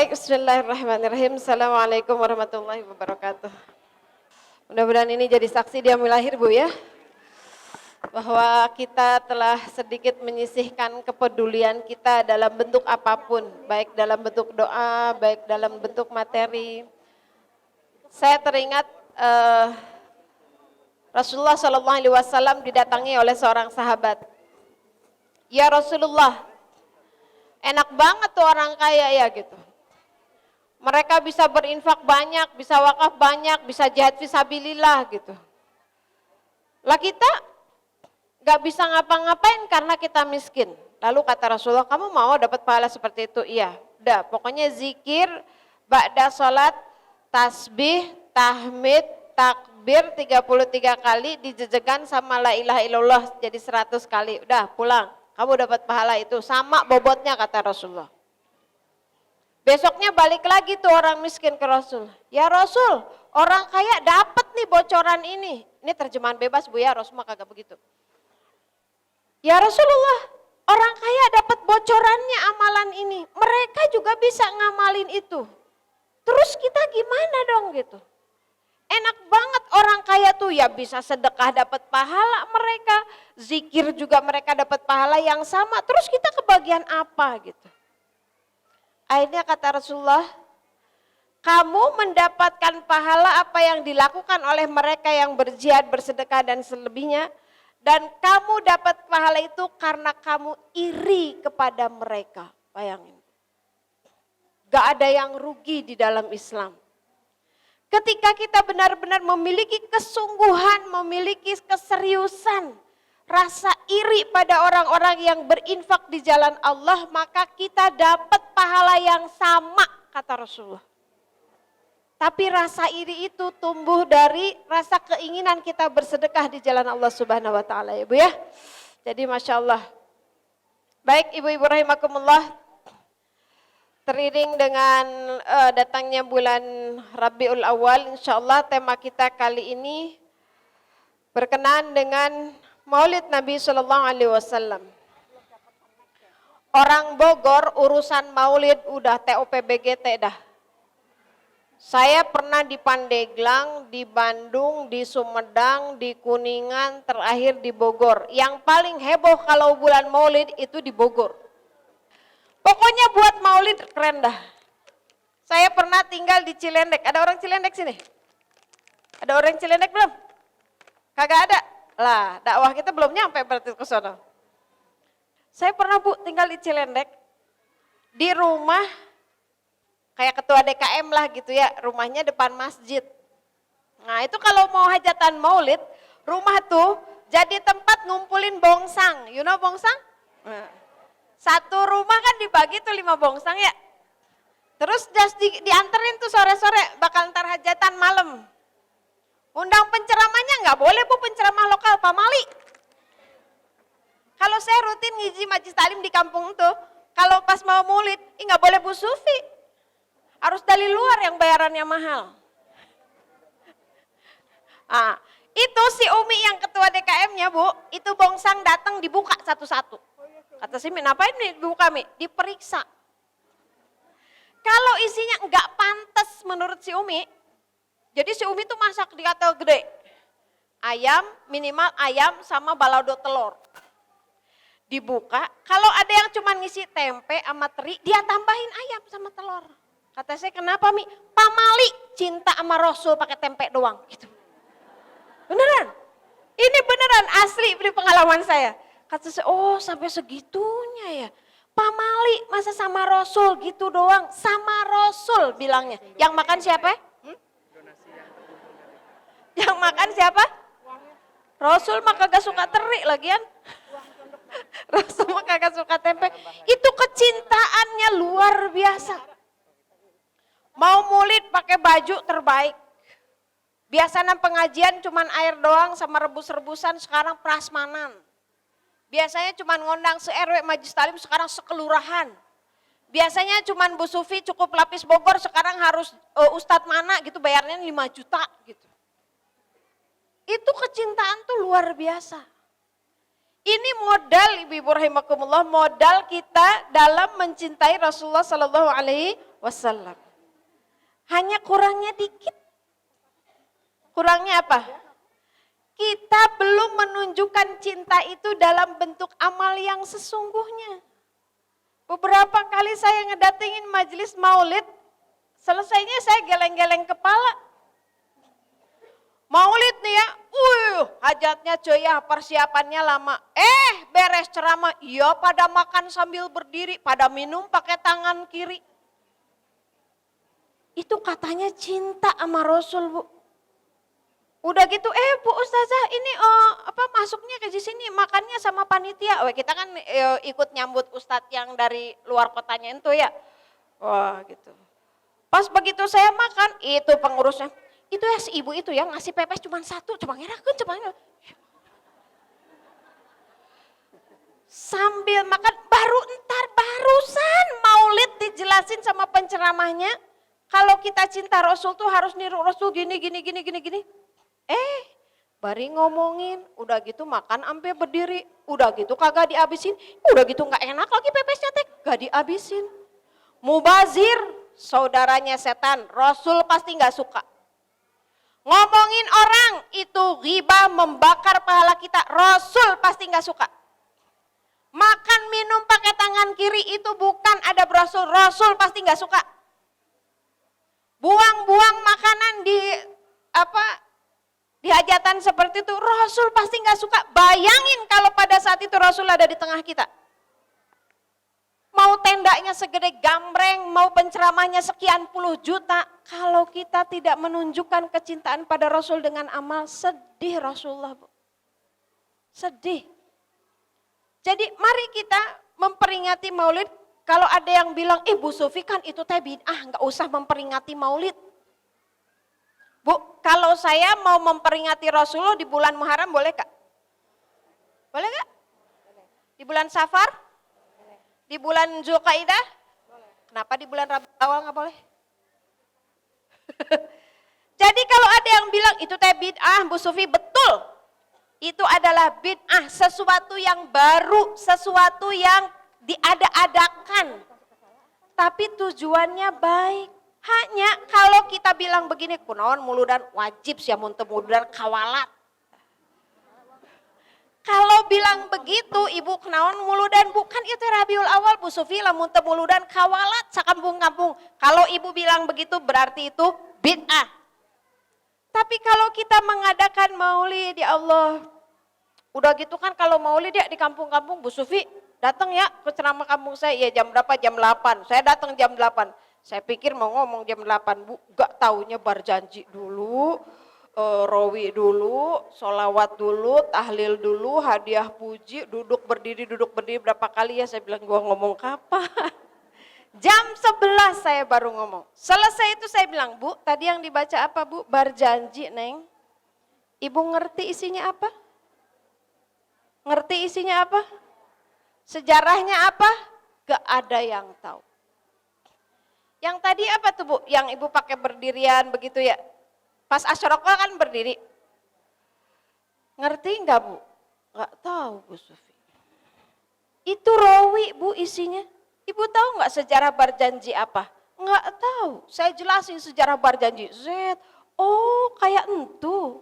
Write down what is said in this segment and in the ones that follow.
Baik, bismillahirrahmanirrahim. Assalamualaikum warahmatullahi wabarakatuh. Mudah-mudahan ini jadi saksi di yaumil akhir, Bu ya. Bahwa kita telah sedikit menyisihkan kepedulian kita dalam bentuk apapun, baik dalam bentuk doa, baik dalam bentuk materi. Saya teringat Rasulullah SAW didatangi oleh seorang sahabat. Ya Rasulullah, enak banget tuh orang kaya ya gitu. Mereka bisa berinfak banyak, bisa wakaf banyak, bisa jihad fisabilillah gitu. Lah kita gak bisa ngapa-ngapain karena kita miskin. Lalu kata Rasulullah, kamu mau dapat pahala seperti itu? Iya. Udah, pokoknya zikir, ba'da sholat, tasbih, tahmid, takbir 33 kali dijejegan sama la ilaha illallah jadi 100 kali. Udah pulang, kamu dapat pahala itu. Sama bobotnya kata Rasulullah. Besoknya balik lagi tuh orang miskin ke Rasul. Ya Rasul, orang kaya dapat nih bocoran ini. Ini terjemahan bebas Bu ya, Rasul mah kagak begitu. Ya Rasulullah, orang kaya dapat bocorannya amalan ini. Mereka juga bisa ngamalin itu. Terus kita gimana dong gitu. Enak banget orang kaya tuh ya bisa sedekah dapat pahala mereka. Zikir juga mereka dapat pahala yang sama. Terus kita kebagian apa gitu. Akhirnya kata Rasulullah, kamu mendapatkan pahala apa yang dilakukan oleh mereka yang berjihad, bersedekah dan selebihnya. Dan kamu dapat pahala itu karena kamu iri kepada mereka. Bayangin. Gak ada yang rugi di dalam Islam. Ketika kita benar-benar memiliki kesungguhan, memiliki keseriusan, rasa iri pada orang-orang yang berinfak di jalan Allah, maka kita dapat pahala yang sama, kata Rasulullah. Tapi rasa iri itu tumbuh dari rasa keinginan kita bersedekah di jalan Allah Subhanahu wa taala ya Bu ya. Jadi Masya Allah. Baik ibu-ibu rahimakumullah, teriring dengan datangnya bulan Rabiul Awal, insya Allah tema kita kali ini berkenaan dengan Maulid Nabi SAW. Orang Bogor urusan Maulid udah TOPBGT dah. Saya pernah di Pandeglang, di Bandung, di Sumedang, di Kuningan, terakhir di Bogor. Yang paling heboh kalau bulan Maulid itu di Bogor. Pokoknya buat Maulid keren dah. Saya pernah tinggal di Cilendek. Ada orang Cilendek sini? Ada orang Cilendek belum? Kagak ada. Lah, dakwah kita belum nyampe berarti ke sana. Saya pernah Bu tinggal di Cilendek, di rumah kayak ketua DKM lah gitu ya, rumahnya depan masjid. Nah itu kalau mau hajatan maulid, rumah tuh jadi tempat ngumpulin bongsang. You know bongsang? Nah, satu rumah kan dibagi tuh 5 bongsang ya. Terus dianterin tuh sore-sore bakal ntar hajatan malam. Undang penceramahnya nggak boleh Bu, penceramah lokal pamali. Kalau saya rutin ngiji majlis taklim di kampung tuh, kalau pas mau maulid, nggak boleh Bu Sufi. Harus dari luar yang bayarannya mahal. Ah, itu si Umi yang ketua DKM-nya Bu, itu bongsang datang dibuka satu-satu. Kata si Mi, ngapain nih dibuka Mi? Diperiksa. Kalau isinya nggak pantas menurut si Umi, jadi si Umi tuh masak di katel gede. Ayam, minimal ayam sama balado telur. Dibuka, kalau ada yang cuma ngisi tempe sama teri, dia tambahin ayam sama telur. Kata saya, kenapa Mi? Pamali cinta sama Rasul pakai tempe doang. Gitu. Beneran? Ini beneran asli dari pengalaman saya. Kata saya, oh sampai segitunya ya. Pamali masa sama Rasul gitu doang. Sama Rasul bilangnya. Yang makan siapa? Yang makan siapa? Rasul mah kagak suka teri lagian. Rasul mah kagak suka tempe. Itu kecintaannya luar biasa. Mau maulid pakai baju terbaik. Biasanya pengajian cuman air doang sama rebus-rebusan, sekarang prasmanan. Biasanya cuman ngondang se-RW majlis taklim, sekarang sekelurahan. Biasanya cuman Bu Sufi cukup lapis Bogor, sekarang harus Ustadz mana gitu bayarnya 5 juta gitu. Itu kecintaan tuh luar biasa. Ini modal ibu-ibu rahimakumullah, modal kita dalam mencintai Rasulullah Sallallahu Alaihi wasallam. Hanya kurangnya dikit. Kurangnya apa? Kita belum menunjukkan cinta itu dalam bentuk amal yang sesungguhnya. Beberapa kali saya ngedatengin majelis maulid, selesainya saya geleng-geleng kepala. Maulid nih ya, hajatnya cuy ya, persiapannya lama. Beres ceramah, iya pada makan sambil berdiri, pada minum pakai tangan kiri. Itu katanya cinta sama Rasul, Bu. Udah gitu, Bu Ustazah ini masuknya ke sini makannya sama panitia. Kita kan ikut nyambut Ustadz yang dari luar kotanya itu ya. Wah gitu. Pas begitu saya makan, itu pengurusnya. Itu ya si ibu itu ya ngasih pepes cuma satu, coba ngerakan, coba ngerakan. Sambil makan, barusan maulid dijelasin sama penceramahnya. Kalau kita cinta Rasul tuh harus niru Rasul gini. Bari ngomongin, udah gitu makan sampai berdiri, udah gitu kagak dihabisin, udah gitu nggak enak lagi pepesnya teh, gak dihabisin. Mubazir, saudaranya setan, Rasul pasti nggak suka. Ngomongin orang itu ghibah membakar pahala kita, Rasul pasti nggak suka. Makan minum pakai tangan kiri itu bukan adab Rasul, Rasul pasti nggak suka. Buang-buang makanan di hajatan seperti itu, Rasul pasti nggak suka. Bayangin kalau pada saat itu Rasul ada di tengah kita. Mau tendanya segede gambreng, mau penceramahnya sekian puluh juta. Kalau kita tidak menunjukkan kecintaan pada Rasul dengan amal, sedih Rasulullah. Bu. Sedih. Jadi mari kita memperingati maulid. Kalau ada yang bilang, Bu Sufi kan itu teh bid'ah, nggak usah memperingati maulid. Bu, kalau saya mau memperingati Rasulullah di bulan Muharram boleh Kak? Boleh Kak? Di bulan Safar? Di bulan Zulqaidah? Kenapa di bulan Rabiul Awal nggak boleh? Jadi kalau ada yang bilang itu teh bid'ah, Bu Sufi, betul. Itu adalah bid'ah, sesuatu yang baru, sesuatu yang diada-adakan. Tapi tujuannya baik. Hanya kalau kita bilang begini, kunaon muludan wajib sih mun teu muludan kawalat. Kalau bilang begitu, Ibu kunaon muludan bukan itu Rabiul Awal Bu Sufi lamun teu muludan kawalat sakampung-kampung. Kalau Ibu bilang begitu berarti itu bid'ah. Tapi kalau kita mengadakan maulid ya Allah, udah gitu kan kalau maulid ya di kampung-kampung Bu Sufi datang ya ke ceramah kampung saya, ya jam berapa? Jam 8. Saya datang jam 8. Saya pikir mau ngomong jam 8, Bu. Gak taunya berjanji dulu, rawi dulu, sholawat dulu, tahlil dulu, hadiah puji, duduk berdiri berapa kali ya. Saya bilang gua ngomong kapan? Jam 11 saya baru ngomong. Selesai itu saya bilang, Bu tadi yang dibaca apa Bu? Berjanji Neng. Ibu ngerti isinya apa? Ngerti isinya apa? Sejarahnya apa? Gak ada yang tahu. Yang tadi apa tuh Bu? Yang Ibu pakai berdirian begitu ya? Pas Asyroqah kan berdiri. Ngerti enggak Bu? Enggak tahu Bu Sufi. Itu rawi Bu isinya. Ibu tahu enggak sejarah berjanji apa? Enggak tahu. Saya jelasin sejarah berjanji. Oh kayak entu.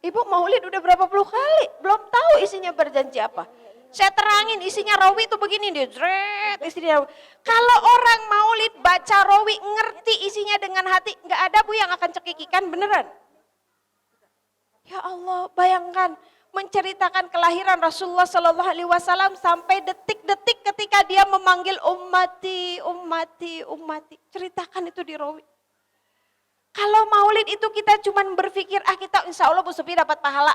Ibu maulid udah berapa puluh kali. Belum tahu isinya berjanji apa. Saya terangin isinya rawi itu begini dia. Isinya. Kalau orang maulid baca rawi ngerti isinya dengan hati, nggak ada Bu yang akan cekikikan beneran. Ya Allah, bayangkan menceritakan kelahiran Rasulullah Shallallahu Alaihi Wasallam sampai detik-detik ketika dia memanggil ummati. Ceritakan itu di rawi. Kalau maulid itu kita cuma berpikir kita insya Allah Bu Sufi dapat pahala.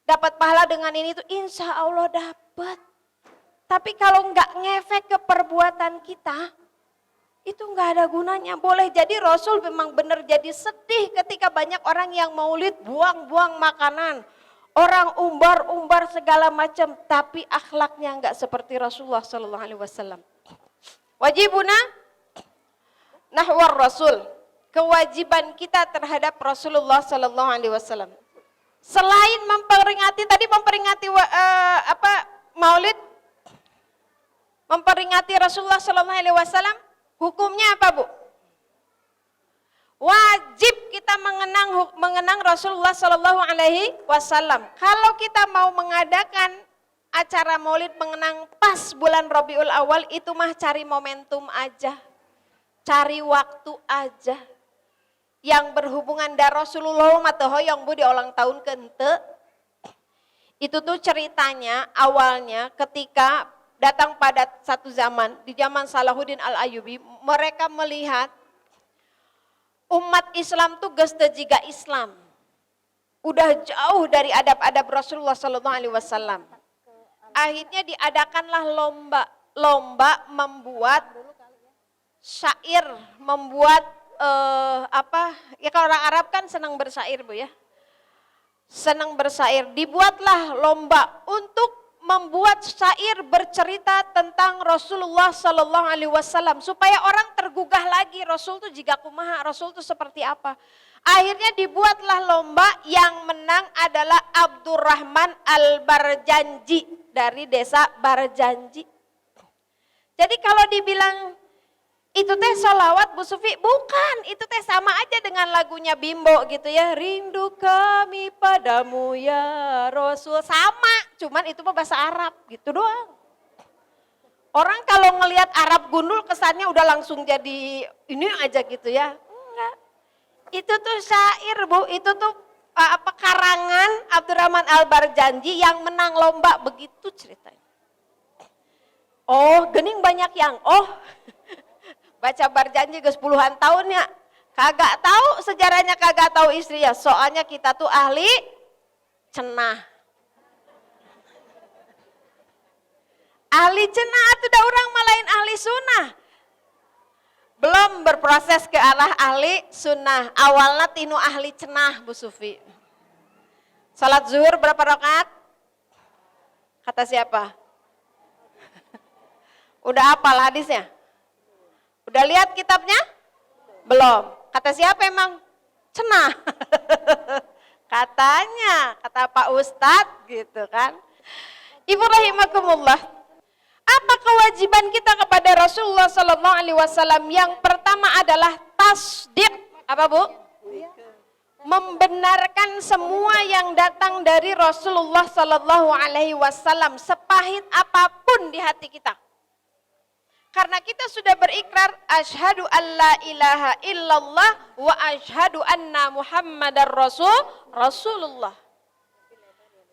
Dapat pahala dengan ini tuh insya Allah dapat. Tapi kalau nggak ngefek ke perbuatan kita, itu nggak ada gunanya. Boleh jadi Rasul memang benar jadi sedih ketika banyak orang yang maulid buang-buang makanan. Orang umbar-umbar segala macam, tapi akhlaknya nggak seperti Rasulullah Sallallahu Alaihi Wasallam. Wajibuna nahwar Rasul. Kewajiban kita terhadap Rasulullah Sallallahu Alaihi Wasallam. Selain memperingati maulid, memperingati Rasulullah Sallallahu Alaihi Wasallam, Hukumnya apa, Bu? Wajib kita mengenang Rasulullah Shallallahu Alaihi Wasallam. Kalau kita mau mengadakan acara Maulid mengenang pas bulan Rabiul Awal, itu mah cari momentum aja, cari waktu aja. Yang berhubungan dengan Rasulullah mah teu hoyong Bu di ulang tahun kente. Itu tuh ceritanya awalnya ketika datang pada satu zaman, di zaman Salahuddin Al-Ayyubi, mereka melihat umat Islam tuh geus teu jiga Islam. Udah jauh dari adab-adab Rasulullah sallallahu alaihi wasallam. Akhirnya diadakanlah lomba membuat syair, membuat ya kalau orang Arab kan senang bersyair, Bu ya. Senang bersyair. Dibuatlah lomba untuk membuat syair bercerita tentang Rasulullah Sallallahu Alaihi Wasallam supaya orang tergugah lagi Rasul itu jika kumaha, Rasul itu seperti apa. Akhirnya dibuatlah lomba, yang menang adalah Abdurrahman Al-Barjanji dari desa Barjanji. Jadi kalau dibilang itu teh sholawat Bu Sufi, bukan, itu teh sama aja dengan lagunya Bimbo gitu ya, rindu kami padamu ya Rasul, sama, cuman itu mah bahasa Arab gitu doang. Orang kalau ngelihat Arab gundul kesannya udah langsung jadi ini aja gitu ya, enggak. Itu tuh syair Bu, itu tuh karangan Abdurrahman Al-Barjanji yang menang lomba, begitu ceritanya. Oh, gening banyak yang baca Barjanji geus puluhan tahun ya, kagak tahu sejarahnya, kagak tahu istrinya, soalnya kita tuh ahli cenah. Ahli cenah tuh da urang malain ahli sunnah. Belum berproses ke arah ahli sunnah, awalnya tinu ahli cenah Bu Sufi. Salat zuhur berapa rakaat? Kata siapa? Udah hafal hadisnya? Udah lihat kitabnya? Belum. Kata siapa emang? Cenah. Katanya, kata Pak Ustadz gitu kan. Ibu rahimakumullah. Apa kewajiban kita kepada Rasulullah Sallallahu Alaihi Wasallam? Yang pertama adalah tasdik. Apa Bu? Membenarkan semua yang datang dari Rasulullah Sallallahu Alaihi Wasallam, sepahit apapun di hati kita. Karena kita sudah berikrar asyhadu alla ilaha illallah wa asyhadu anna muhammadar rasulullah.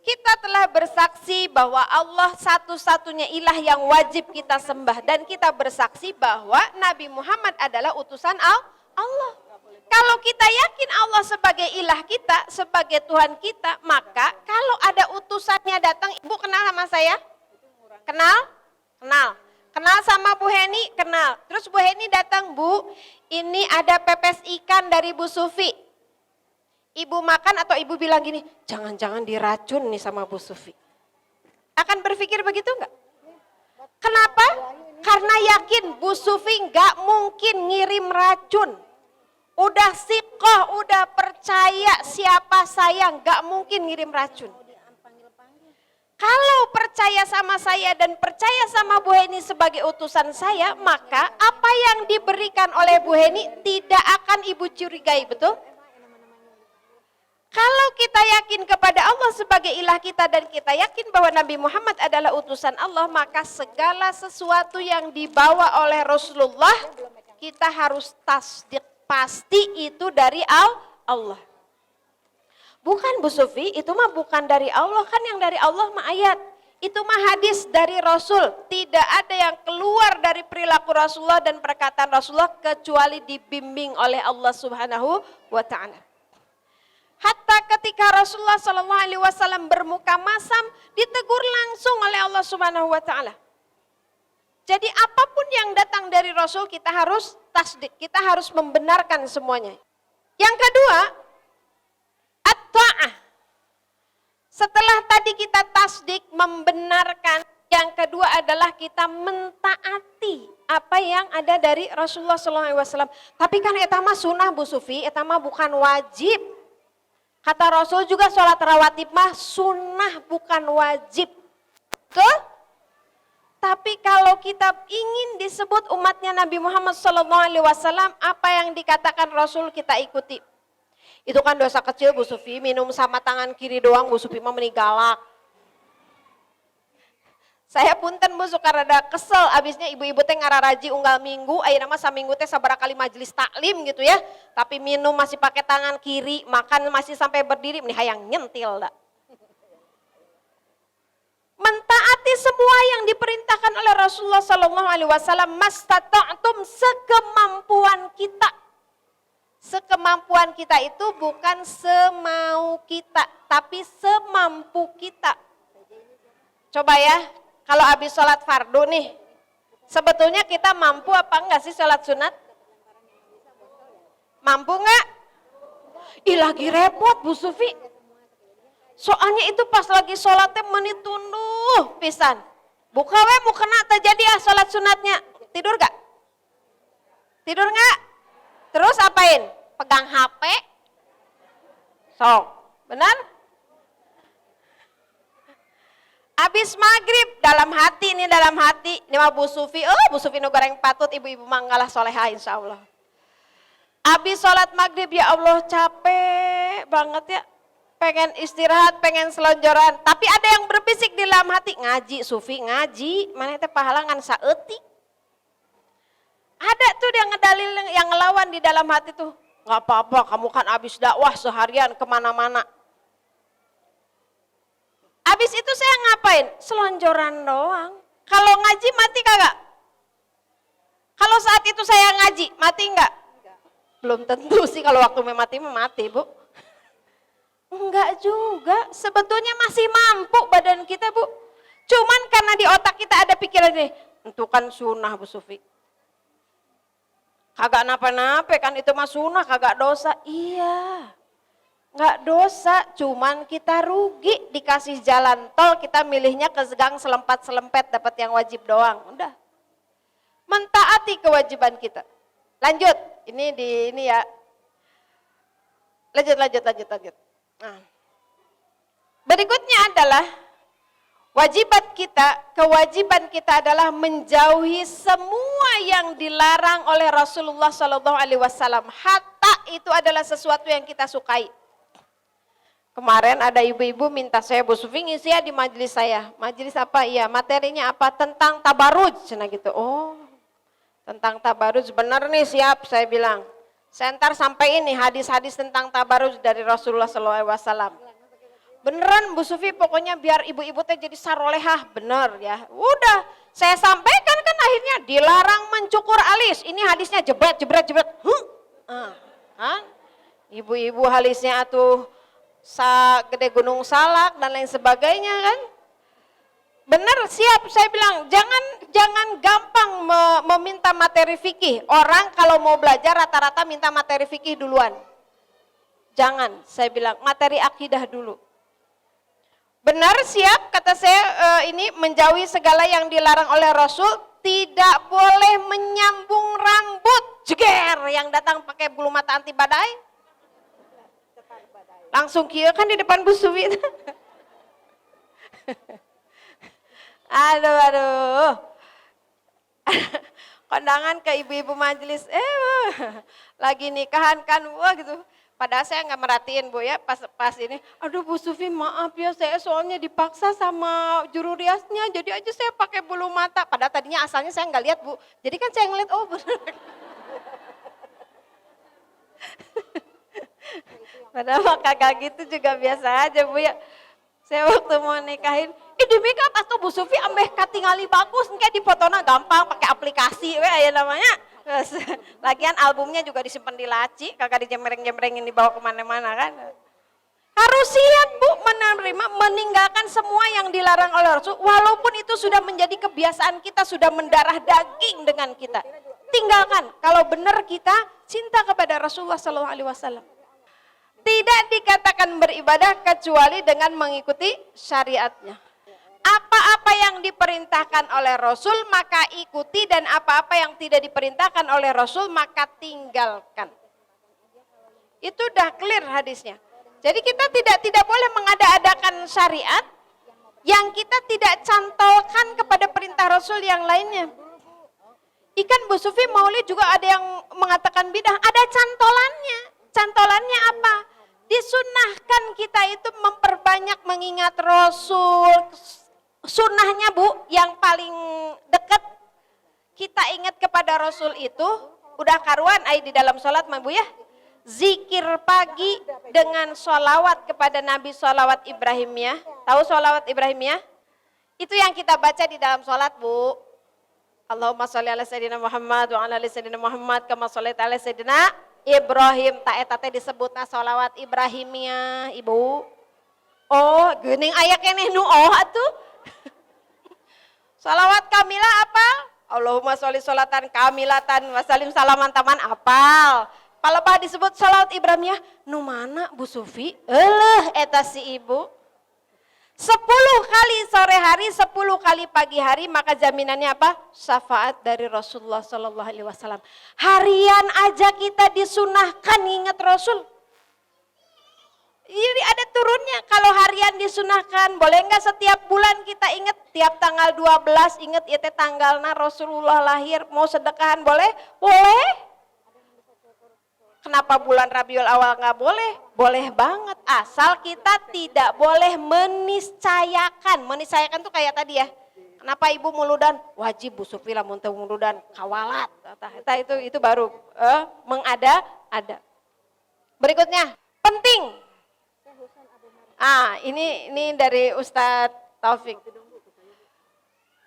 Kita telah bersaksi bahwa Allah satu-satunya ilah yang wajib kita sembah, dan kita bersaksi bahwa Nabi Muhammad adalah utusan Allah. Kalau kita yakin Allah sebagai ilah kita, sebagai Tuhan kita, maka kalau ada utusannya datang, Ibu kenal sama saya? Kenal? Kenal. Kenal sama Bu Heni? Kenal. Terus Bu Heni datang, Bu, ini ada pepes ikan dari Bu Sufi. Ibu makan atau Ibu bilang gini, jangan-jangan diracun nih sama Bu Sufi. Akan berpikir begitu enggak? Kenapa? Karena yakin Bu Sufi enggak mungkin ngirim racun. Udah sikoh, udah percaya siapa saya, enggak mungkin ngirim racun. Kalau percaya sama saya dan percaya sama Bu Heni sebagai utusan saya, maka apa yang diberikan oleh Bu Heni tidak akan Ibu curigai, betul? Kalau kita yakin kepada Allah sebagai ilah kita dan kita yakin bahwa Nabi Muhammad adalah utusan Allah, maka segala sesuatu yang dibawa oleh Rasulullah kita harus tasdik, pasti itu dari Allah. Bukan Bu Sufi, itu mah bukan dari Allah, kan yang dari Allah mah ayat. Itu mah hadis dari Rasul. Tidak ada yang keluar dari perilaku Rasulullah dan perkataan Rasulullah kecuali dibimbing oleh Allah Subhanahu wa Ta'ala. Hatta ketika Rasulullah Sallallahu Alaihi Wasallam bermuka masam, ditegur langsung oleh Allah Subhanahu wa Ta'ala. Jadi apapun yang datang dari Rasul kita harus tasdik, kita harus membenarkan semuanya. Yang kedua, at-ta'ah. Setelah tadi kita tasdik, membenarkan, yang kedua adalah kita mentaati apa yang ada dari Rasulullah SAW. Tapi kan eta mah sunnah Bu Sufi, eta mah bukan wajib. Kata Rasul juga sholat rawatib mah sunnah bukan wajib. Betul? Tapi Tapi kalau kita ingin disebut umatnya Nabi Muhammad SAW, apa yang dikatakan Rasul kita ikuti. Itu kan dosa kecil Bu Sufi, minum sama tangan kiri doang Bu Sufi mah menigalak. Saya punten Bu suka rada kesel, abisnya ibu-ibu teh ngararaji unggal minggu, ayeuna mah saminggu teh sabaraha kali majelis taklim gitu ya. Tapi minum masih pakai tangan kiri, makan masih sampai berdiri, meni hayang nyentil dah. Mentaati semua yang diperintahkan oleh Rasulullah SAW, mastata'tum, sekemampuan kita. Sekemampuan kita itu bukan semau kita, tapi semampu kita. Coba ya, kalau habis sholat fardu nih, sebetulnya kita mampu apa enggak sih sholat sunat? Mampu enggak? Ih lagi repot Bu Sufi. Soalnya itu pas lagi sholatnya menit tunduh pisan. Buka we mau kena terjadi ya sholat sunatnya. Tidur gak? Tidur gak? Terus apain? Pegang HP? Sok, benar? Abis maghrib dalam hati nih dalam hati. Ini mah Bu Sufi, Bu Sufi nu goreng patut ibu-ibu manggalah soleha insya Allah. Abis sholat maghrib ya Allah capek banget ya. Pengen istirahat, pengen selonjoran. Tapi ada yang berbisik di dalam hati. Ngaji, Sufi, ngaji. Mana itu pahalangan saeutik. Ada tuh yang ngedalil, yang ngelawan di dalam hati tuh. Gak apa-apa, kamu kan abis dakwah seharian kemana-mana. Abis itu saya ngapain? Selonjoran doang. Kalau ngaji mati kagak? Kalau saat itu saya ngaji, mati enggak? Belum tentu sih kalau waktu mati Bu. Enggak juga, sebetulnya masih mampu badan kita Bu. Cuman karena di otak kita ada pikiran ini, itu kan sunnah Bu Sufi. Kagak napa-napa kan itu mah sunnah, kagak dosa. Iya, enggak dosa, cuman kita rugi dikasih jalan tol, kita milihnya ke gang selempat-selempet dapat yang wajib doang. Udah, mentaati kewajiban kita. Lanjut, ini ya. Lanjut. Nah, berikutnya adalah kewajiban kita adalah menjauhi semua yang dilarang oleh Rasulullah SAW. Hatta itu adalah sesuatu yang kita sukai. Kemarin ada ibu-ibu minta saya Bu Sufi ngisi ya di majelis saya. Majelis apa? Iya, materinya apa? Tentang tabaruj. Nah gitu. Oh, tentang tabaruj benar nih siap saya bilang. Saya ntar sampai ini hadis-hadis tentang tabaruj dari Rasulullah SAW. Beneran Bu Sufi pokoknya biar ibu-ibu teh jadi sarolehah, bener ya. Udah saya sampaikan kan akhirnya dilarang mencukur alis. Ini hadisnya jebret. Ibu-ibu alisnya atuh gede gunung salak dan lain sebagainya kan. Bener siap saya bilang jangan gampang meminta materi fikih. Orang kalau mau belajar rata-rata minta materi fikih duluan. Jangan, saya bilang materi akidah dulu. Benar siap kata saya ini menjauhi segala yang dilarang oleh Rasul. Tidak boleh menyambung rambut. Jeger yang datang pakai bulu mata anti badai. Langsung kieu kan di depan Bu Sufi. Aduh. Kondangan ke ibu-ibu majelis, lagi nikahan kan, wah gitu. Padahal saya nggak merhatiin Bu ya, pas ini, aduh Bu Sufi maaf ya, saya soalnya dipaksa sama juru riasnya, jadi aja saya pakai bulu mata. Padahal tadinya asalnya saya nggak lihat Bu, jadi kan saya ngeliat, oh bener. Padahal kagak gitu juga biasa aja Bu ya. Saya waktu mau nikahin, di make up atau Bu Sufi ambeh katingali bagus, kayak di fotona gampang pakai aplikasi ya namanya. Lagian albumnya juga disimpan di laci, kagak dijembreng-jembrengin dibawa kemana-mana kan. Harus siap Bu menerima, meninggalkan semua yang dilarang oleh Rasul, walaupun itu sudah menjadi kebiasaan kita, sudah mendarah daging dengan kita. Tinggalkan, kalau benar kita cinta kepada Rasulullah SAW. Tidak dikatakan beribadah kecuali dengan mengikuti syariatnya. Apa-apa yang diperintahkan oleh Rasul maka ikuti, dan apa-apa yang tidak diperintahkan oleh Rasul maka tinggalkan. Itu udah clear hadisnya. Jadi kita tidak boleh mengada-adakan syariat yang kita tidak cantolkan kepada perintah Rasul yang lainnya. Ikan Bu Sufi Maulid juga ada yang mengatakan bidah, ada cantolannya. Cantolannya apa? Disunahkan kita itu memperbanyak mengingat Rasul. Sunnahnya Bu, yang paling dekat kita ingat kepada Rasul itu, udah karuan di dalam sholat mah Bu ya. Zikir pagi dengan sholawat kepada Nabi, sholawat Ibrahimiyah. Tahu sholawat Ibrahimiyah? Itu yang kita baca di dalam sholat Bu. Allahumma sholli ala sayyidina Muhammad wa ala ali sayyidina Muhammad kama shallaita ala sayyidina Ibrahim. Ta eta teh disebutna sholawat Ibrahimiyah, Ibu. Oh, geuning aya keneh nu atuh. Sholawat kamilah apa? Allahumma sholli sholatan kamilatan wa salim salaman taman apal. Palebah disebut sholawat Ibrahimiyah, nu mana Bu Sufi? Eta si Ibu. 10 kali sore hari, 10 kali pagi hari, maka jaminannya apa? Syafaat dari Rasulullah Sallallahu Alaihi Wasallam. Harian aja kita disunahkan ingat Rasul. Ini ada turunnya. Kalau harian disunahkan, boleh nggak setiap bulan kita ingat? Tiap tanggal 12 ingat itu tanggalna Rasulullah lahir. Mau sedekahan boleh? Boleh. Kenapa bulan Rabiul Awal nggak boleh? Boleh banget, asal kita tidak boleh meniscayakan. Meniscayakan tuh kayak tadi ya. Kenapa ibu muludan? Wajib Bu Sufi lamun teu muludan kawalat. Itu baru mengada-ada. Berikutnya, penting. Ini dari Ustadz Taufik.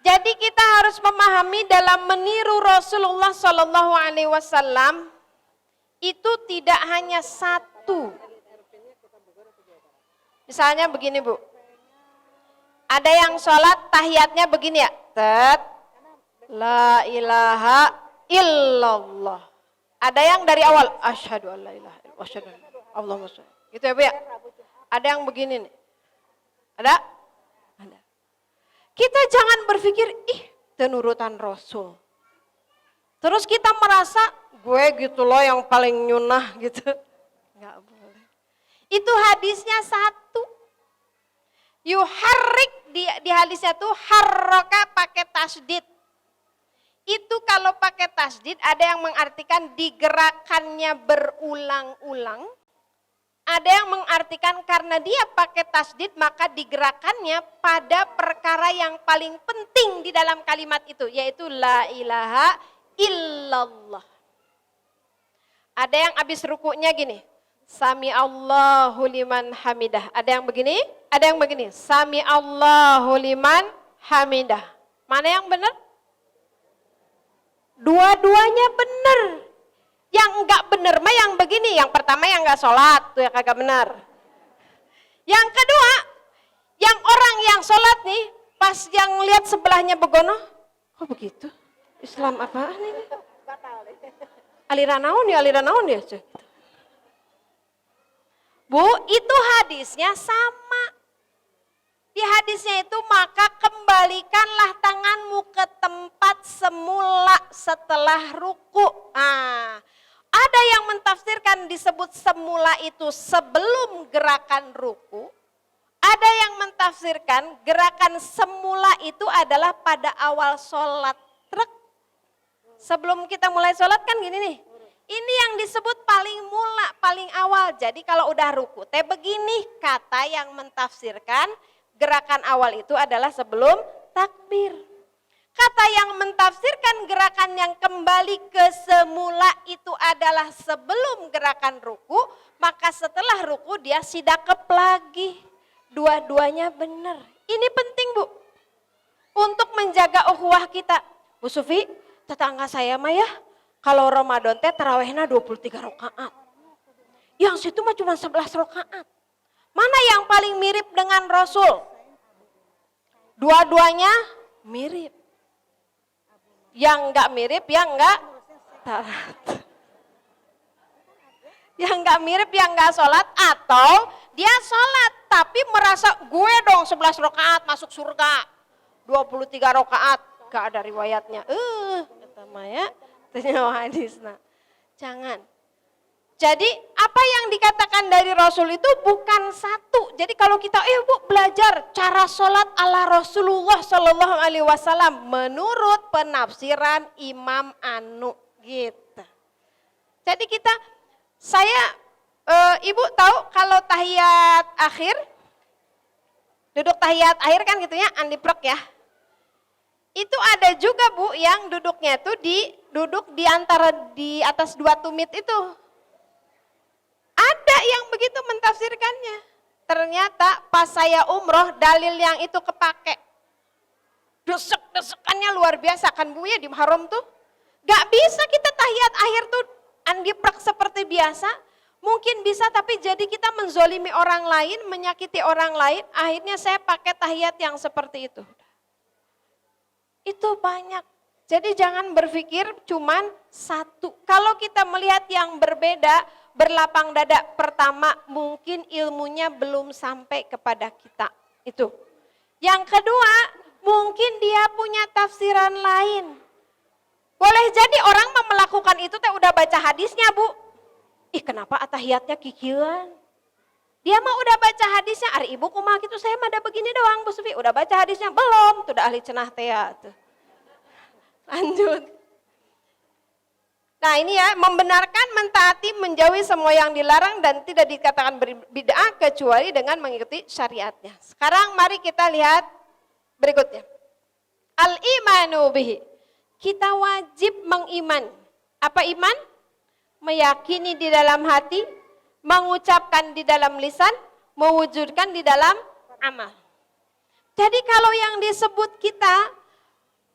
Jadi kita harus memahami dalam meniru Rasulullah Sallallahu Alaihi Wasallam itu tidak hanya satu. Misalnya begini Bu, ada yang sholat tahiyatnya begini ya, la ilaha illallah. Ada yang dari awal, asyhadu an la ilaha illallah, asyhadu an Allahumma sholli. Gitu ya Bu ya. Ada yang begini nih, ada. Kita jangan berpikir, tenurutan Rasul. Terus kita merasa, gue gitu loh yang paling nyunah gitu. Enggak boleh. Itu hadisnya satu. Yuharrik di hadisnya tuh harroka pakai tasdid. Itu kalau pakai tasdid ada yang mengartikan digerakannya berulang-ulang. Ada yang mengartikan karena dia pakai tasdid maka digerakannya pada perkara yang paling penting di dalam kalimat itu. Yaitu la ilaha illallah. Ada yang habis rukunya gini, Sami Allahu liman hamidah. Ada yang begini, ada yang begini, Sami Allahu liman hamidah. Mana yang benar? Dua-duanya benar. Yang enggak benar mah yang begini, yang pertama yang enggak sholat, tuh yang kagak benar. Yang kedua, yang orang yang sholat nih, pas yang lihat sebelahnya begono, kok begitu? Islam apaan ini? Aliran naon ya. Bu, itu hadisnya sama. Di hadisnya itu maka kembalikanlah tanganmu ke tempat semula setelah ruku. Ada yang mentafsirkan disebut semula itu sebelum gerakan ruku. Ada yang mentafsirkan gerakan semula itu adalah pada awal sholat. Sebelum kita mulai sholat kan gini nih. Ini yang disebut paling mula, paling awal. Jadi kalau udah ruku, begini kata yang mentafsirkan gerakan awal itu adalah sebelum takbir. Kata yang mentafsirkan gerakan yang kembali ke semula itu adalah sebelum gerakan ruku, maka setelah ruku dia sidakep lagi. Dua-duanya benar. Ini penting Bu, untuk menjaga ukhuwah kita. Bu Sufi, tetangga saya mah ya, kalau Ramadan teh tarawehna 23 rakaat. Yang situ mah cuma 11 rakaat. Mana yang paling mirip dengan Rasul? Dua-duanya mirip. Yang enggak mirip, yang enggak taat. Yang enggak mirip, yang enggak sholat, atau dia sholat tapi merasa gue dong 11 rakaat masuk surga. 23 rakaat, gak ada riwayatnya. Kata Maya, tanya hadisna. Jadi apa yang dikatakan dari Rasul itu bukan satu. Jadi kalau kita Bu belajar cara sholat ala Rasulullah Shallallahu Alaihi Wasallam menurut penafsiran Imam Anu gitu. Jadi Ibu tahu kalau tahiyat akhir, duduk tahiyat akhir kan gitu ya, andiprek ya. Itu ada juga Bu yang duduknya itu duduk di atas 2 tumit itu. Ada yang begitu mentafsirkannya. Ternyata pas saya umroh dalil yang itu kepake. Desek-desekannya luar biasa kan Bu ya di haram tuh. Gak bisa kita tahiyat akhir tuh andiprek seperti biasa. Mungkin bisa tapi jadi kita menzolimi orang lain, menyakiti orang lain. Akhirnya saya pakai tahiyat yang seperti itu. Itu banyak. Jadi jangan berpikir cuman satu. Kalau kita melihat yang berbeda, berlapang dada pertama mungkin ilmunya belum sampai kepada kita. Itu. Yang kedua, mungkin dia punya tafsiran lain. Boleh jadi orang melakukan itu teh udah baca hadisnya Bu. Ih kenapa atahiyatnya kikieuan? Dia mah udah baca hadisnya, ari ibu kumaha gitu saya mah ada begini doang Bu Sufi. Udah baca hadisnya? Belum, tuh udah ahli cenah teh ya. Lanjut. Nah ini ya, membenarkan, mentaati, menjauhi semua yang dilarang dan tidak dikatakan bid'ah kecuali dengan mengikuti syariatnya. Sekarang mari kita lihat berikutnya. Al-imanu bihi. Kita wajib mengiman. Apa iman? Meyakini di dalam hati, mengucapkan di dalam lisan, mewujudkan di dalam amal. Jadi kalau yang disebut kita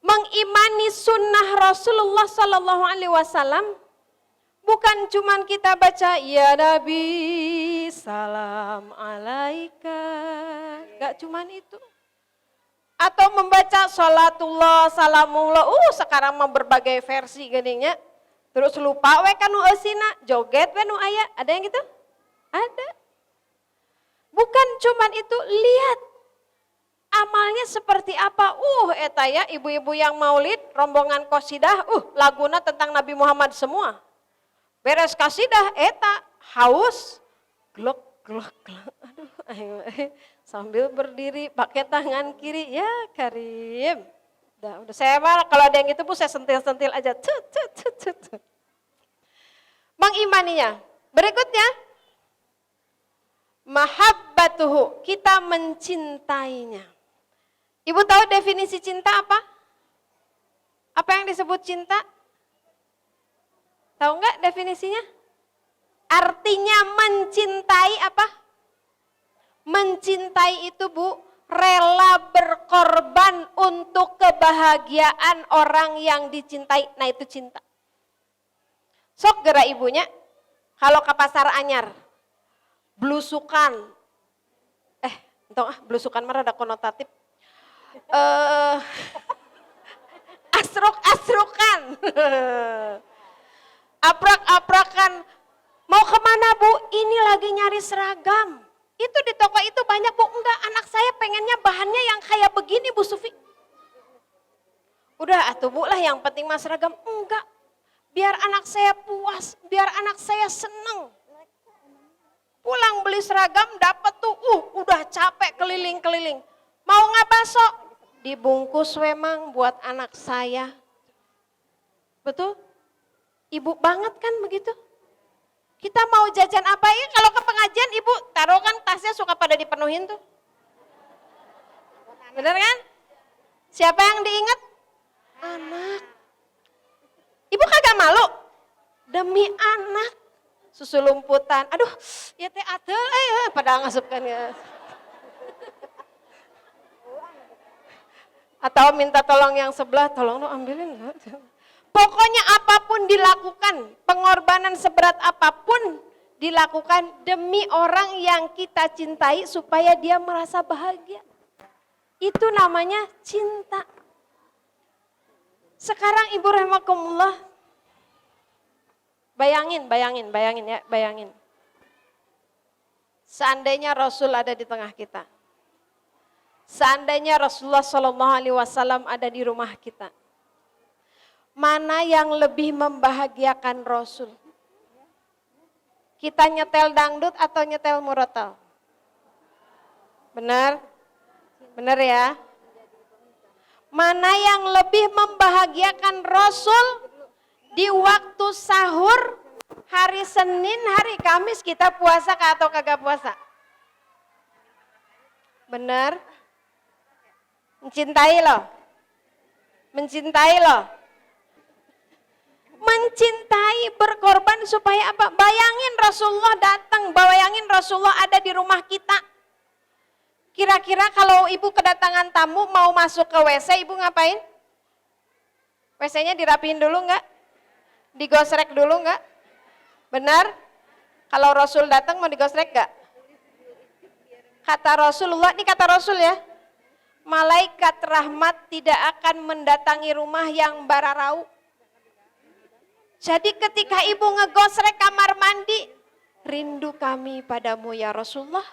mengimani sunnah Rasulullah Sallallahu Alaihi Wasallam, bukan cuman kita baca ya Nabi salam alaika, gak cuman itu. Atau membaca salatullah salamullah, sekarang mah berbagai versi geningnya. Terus lupa we kanu eusina, joget we nu aya, ada yang gitu? Ada. Bukan cuman itu, lihat amalnya seperti apa. Eta ya ibu-ibu yang maulid, rombongan qasidah, laguna tentang Nabi Muhammad semua. Beres qasidah, eta haus, glok glok glok. Aduh, sambil berdiri pakai tangan kiri, ya Karim. Udah saya mah kalau ada yang gitu Bu saya sentil-sentil aja. Mengimaninya. Berikutnya, mahabbatuhu, kita mencintainya. Ibu tahu definisi cinta apa? Apa yang disebut cinta? Tahu enggak definisinya? Artinya mencintai apa? Mencintai itu Bu, rela berkorban untuk kebahagiaan orang yang dicintai. Nah itu cinta. Sok gerak ibunya, kalau ke pasar anyar, blusukan. Blusukan mah rada konotatif. Asruk-asrukan. Aprak-aprakan. Mau kemana Bu? Ini lagi nyari seragam. Itu di toko itu banyak Bu. Enggak, anak saya pengennya bahannya yang kayak begini Bu Sufi. Udah atuh Bu lah yang penting mas seragam. Enggak, biar anak saya puas, biar anak saya seneng. Pulang beli seragam dapat tuh, udah capek keliling-keliling. Mau nggak bakso? Dibungkus memang buat anak saya. Betul? Ibu banget kan begitu? Kita mau jajan apa ya? Kalau ke pengajian ibu taruh kan tasnya suka pada dipenuhin tuh. Bener kan? Siapa yang diingat? Anak. Ibu kagak malu? Demi anak. Susu lumputan. Aduh, ya teh adel pada ngasupkan ya. Atau minta tolong yang sebelah, tolong dong ambilin. Pokoknya apapun dilakukan, pengorbanan seberat apapun dilakukan demi orang yang kita cintai supaya dia merasa bahagia. Itu namanya cinta. Sekarang Ibu rahimakumullah, bayangin. Seandainya Rasul ada di tengah kita. Seandainya Rasulullah SAW ada di rumah kita. Mana yang lebih membahagiakan Rasul? Kita nyetel dangdut atau nyetel murotal? Benar? Benar ya? Mana yang lebih membahagiakan Rasul di waktu sahur, hari Senin, hari Kamis kita puasa atau kagak puasa? Benar? Mencintai loh. Mencintai loh. Mencintai, berkorban supaya apa? Bayangin Rasulullah datang, bayangin Rasulullah ada di rumah kita. Kira-kira kalau ibu kedatangan tamu mau masuk ke WC, ibu ngapain? WC-nya dirapiin dulu enggak? Digosrek dulu enggak? Benar? Kalau Rasul datang mau digosrek enggak? Kata Rasulullah, ini kata Rasul ya, malaikat rahmat tidak akan mendatangi rumah yang bararau. Jadi ketika ibu ngegosrek kamar mandi, rindu kami padamu ya Rasulullah,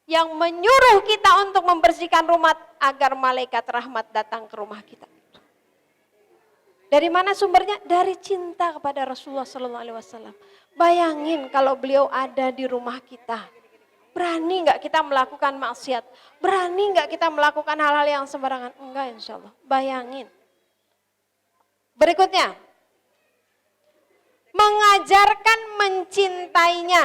yang menyuruh kita untuk membersihkan rumah agar malaikat rahmat datang ke rumah kita. Dari mana sumbernya? Dari cinta kepada Rasulullah Sallallahu Alaihi Wasallam. Bayangin kalau beliau ada di rumah kita, berani nggak kita melakukan maksiat? Berani nggak kita melakukan hal-hal yang sembarangan? Enggak, insya Allah. Bayangin. Berikutnya, mengajarkan mencintainya.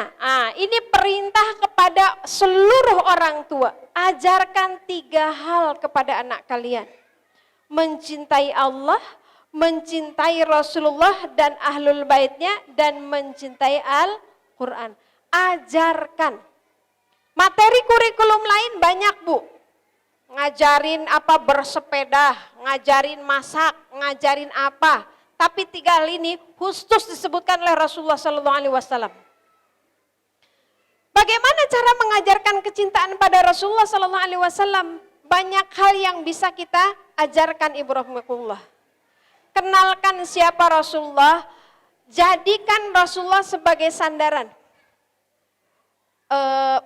Ini perintah kepada seluruh orang tua. Ajarkan 3 hal kepada anak kalian. Mencintai Allah, mencintai Rasulullah dan ahlul baitnya, dan mencintai Al-Quran. Ajarkan. Materi kurikulum lain banyak bu. Ngajarin apa bersepeda, ngajarin masak, ngajarin apa. Tapi 3 hal ini khusus disebutkan oleh Rasulullah Sallallahu Alaihi Wasallam. Bagaimana cara mengajarkan kecintaan pada Rasulullah Sallallahu Alaihi Wasallam? Banyak hal yang bisa kita ajarkan ibu rahmatullah. Kenalkan siapa Rasulullah, jadikan Rasulullah sebagai sandaran.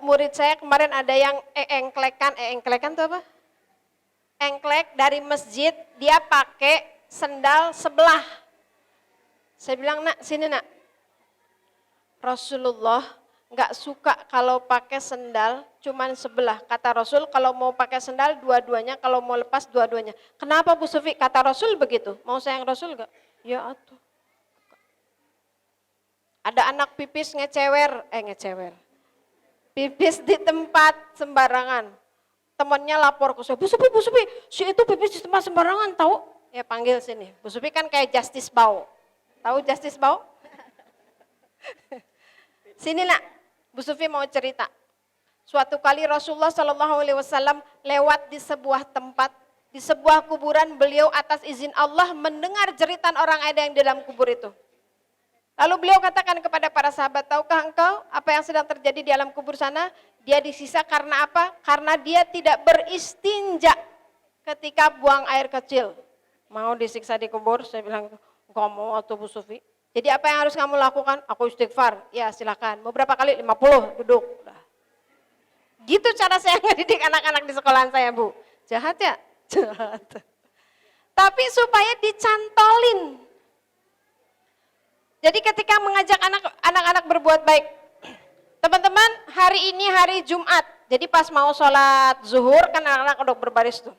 Murid saya kemarin ada yang engklekan itu apa? Engklek dari masjid, dia pakai sendal sebelah. Saya bilang, nak sini nak. Rasulullah nggak suka kalau pakai sendal cuman sebelah. Kata Rasul kalau mau pakai sendal dua-duanya, kalau mau lepas dua-duanya. Kenapa Bu Sufi? Kata Rasul begitu. Mau sayang Rasul nggak? Ya atuh. Ada anak pipis ngecewer. Pipis di tempat sembarangan. Temannya lapor ke saya, Bu Sufi, si itu pipis di tempat sembarangan tahu? Ya panggil sini. Bu Sufi kan kayak Justice Bau. Tahu Justice Bau? Sini nak, Bu Sufi mau cerita. Suatu kali Rasulullah Shallallahu Alaihi Wasallam lewat di sebuah tempat, di sebuah kuburan, beliau atas izin Allah mendengar jeritan orang ada yang di dalam kubur itu. Lalu beliau katakan kepada para sahabat, tahukah engkau apa yang sedang terjadi di alam kubur sana? Dia disisa karena apa? Karena dia tidak beristinja ketika buang air kecil. Mau disiksa di kubur? Saya bilang, enggak mau atau Bu Sufi. Jadi apa yang harus kamu lakukan? Aku istighfar. Ya silakan. Mau berapa kali? 50, duduk. Gitu cara saya ngedidik anak-anak di sekolahan saya Bu. Jahat ya? Jahat. Tapi supaya dicantolin. Jadi ketika mengajak anak-anak berbuat baik. Teman-teman, hari ini hari Jumat. Jadi pas mau sholat zuhur kan anak-anak udah berbaris tuh.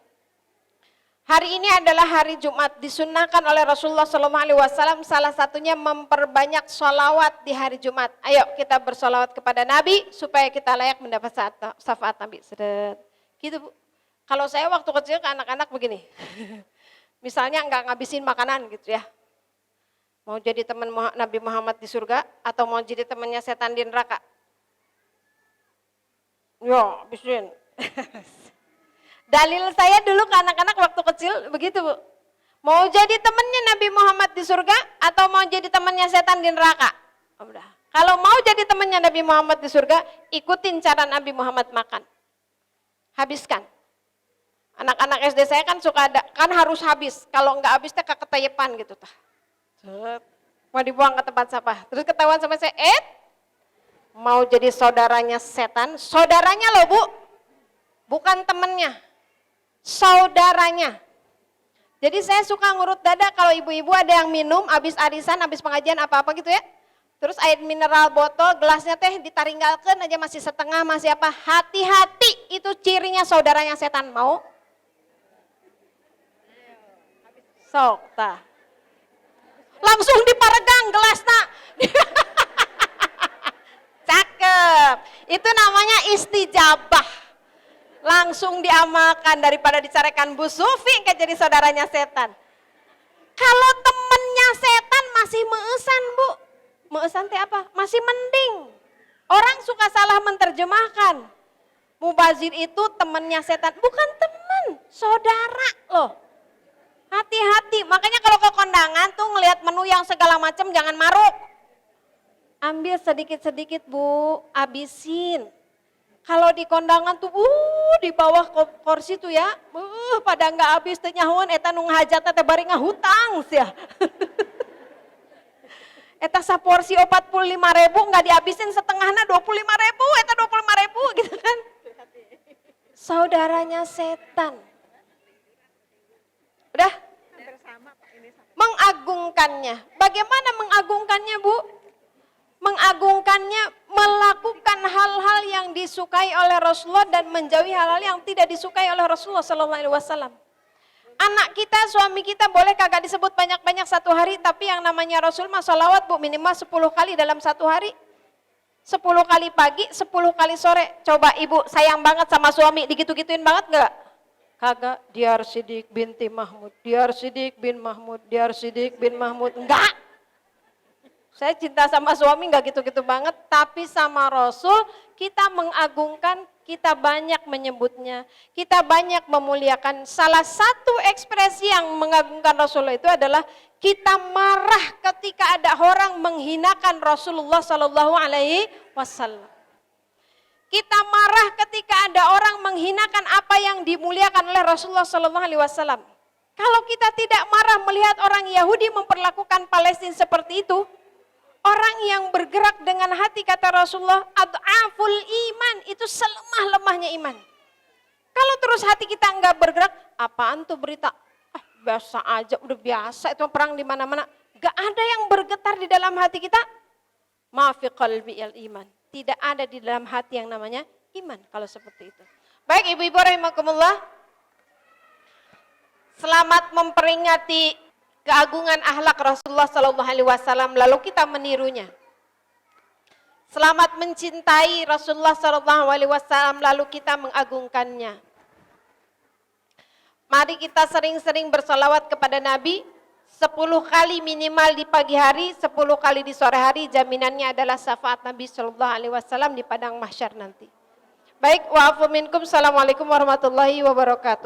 Hari ini adalah hari Jumat, disunnahkan oleh Rasulullah SAW, salah satunya memperbanyak sholawat di hari Jumat. Ayo kita bersolawat kepada Nabi supaya kita layak mendapat syafaat Nabi. Gitu Bu. Kalau saya waktu kecil ke anak-anak begini, misalnya nggak ngabisin makanan gitu ya. Mau jadi teman Nabi Muhammad di surga atau mau jadi temannya setan di neraka? Yo, habisin. Dalil saya dulu ke anak-anak waktu kecil begitu Bu. Mau jadi temannya Nabi Muhammad di surga atau mau jadi temannya setan di neraka? Udah. Kalau mau jadi temannya Nabi Muhammad di surga, ikutin cara Nabi Muhammad makan. Habiskan. Anak-anak SD saya kan suka ada, kan harus habis. Kalau enggak habis teh keketayepan gitu tah. Mau dibuang ke tempat sampah. Terus ketahuan sama saya, mau jadi saudaranya setan. Saudaranya loh Bu, bukan temennya. Saudaranya. Jadi saya suka ngurut dada kalau ibu-ibu ada yang minum, habis arisan, habis pengajian apa-apa gitu ya. Terus air mineral botol, gelasnya teh ditaringgalkan aja masih setengah, masih apa. Hati-hati, itu cirinya saudaranya setan. Mau? Sok, tah. Langsung diparegang gelasnya. Cakep. Itu namanya istijabah. Langsung diamalkan daripada dicarekan Bu Sufi kayak jadi saudaranya setan. Kalau temennya setan masih meusan, Bu. Meusan teh apa? Masih mending. Orang suka salah menerjemahkan. Mubazir itu temennya setan. Bukan temen, saudara loh. Hati-hati. Makanya kalau ke kondangan tuh ngelihat menu yang segala macam jangan maruk. Ambil sedikit-sedikit, Bu. Abisin. Kalau di kondangan tuh, di bawah kursi tuh ya, pada nggak habis teh nyahuan, eta nu ngahajatna teh bari ngahutang sia. Eta saporsi 45.000 nggak dihabisin setengahnya 25.000, eta 25.000 gitu kan. Saudaranya setan. Udah? Mengagungkannya. Bagaimana mengagungkannya, Bu? Mengagungkannya melakukan hal-hal yang disukai oleh Rasulullah dan menjauhi hal-hal yang tidak disukai oleh Rasulullah SAW. Anak kita, suami kita boleh kagak disebut banyak-banyak satu hari, tapi yang namanya Rasul mah sholawat, Bu, minimal 10 kali dalam satu hari. 10 kali pagi, 10 kali sore. Coba ibu sayang banget sama suami, digitu-gituin banget gak? Kagak. Diyar Sidik binti Mahmud, Diyar Sidik bin Mahmud, Diyar Sidik bin Mahmud. Enggak. Saya cinta sama suami nggak gitu-gitu banget, tapi sama Rasul kita mengagungkan, kita banyak menyebutnya, kita banyak memuliakan. Salah satu ekspresi yang mengagungkan Rasulullah itu adalah kita marah ketika ada orang menghinakan Rasulullah Sallallahu Alaihi Wasallam. Kita marah ketika ada orang menghinakan apa yang dimuliakan oleh Rasulullah Sallallahu Alaihi Wasallam. Kalau kita tidak marah melihat orang Yahudi memperlakukan Palestina seperti itu, orang yang bergerak dengan hati, kata Rasulullah, ad'aful iman, itu selemah-lemahnya iman. Kalau terus hati kita enggak bergerak, apaan tuh berita? Biasa aja, udah biasa itu perang di mana-mana. Enggak ada yang bergetar di dalam hati kita. Ma fi qalbi al iman. Tidak ada di dalam hati yang namanya iman kalau seperti itu. Baik ibu-ibu rahimakumullah. Selamat memperingati keagungan akhlak Rasulullah Sallallahu Alaihi Wasallam, lalu kita menirunya. Selamat mencintai Rasulullah Sallallahu Alaihi Wasallam, lalu kita mengagungkannya. Mari kita sering-sering bersolawat kepada Nabi, 10 kali minimal di pagi hari, 10 kali di sore hari, jaminannya adalah syafaat Nabi Sallallahu Alaihi Wasallam di padang mahsyar nanti. Baik, wa'afu minkum, assalamualaikum warahmatullahi wabarakatuh.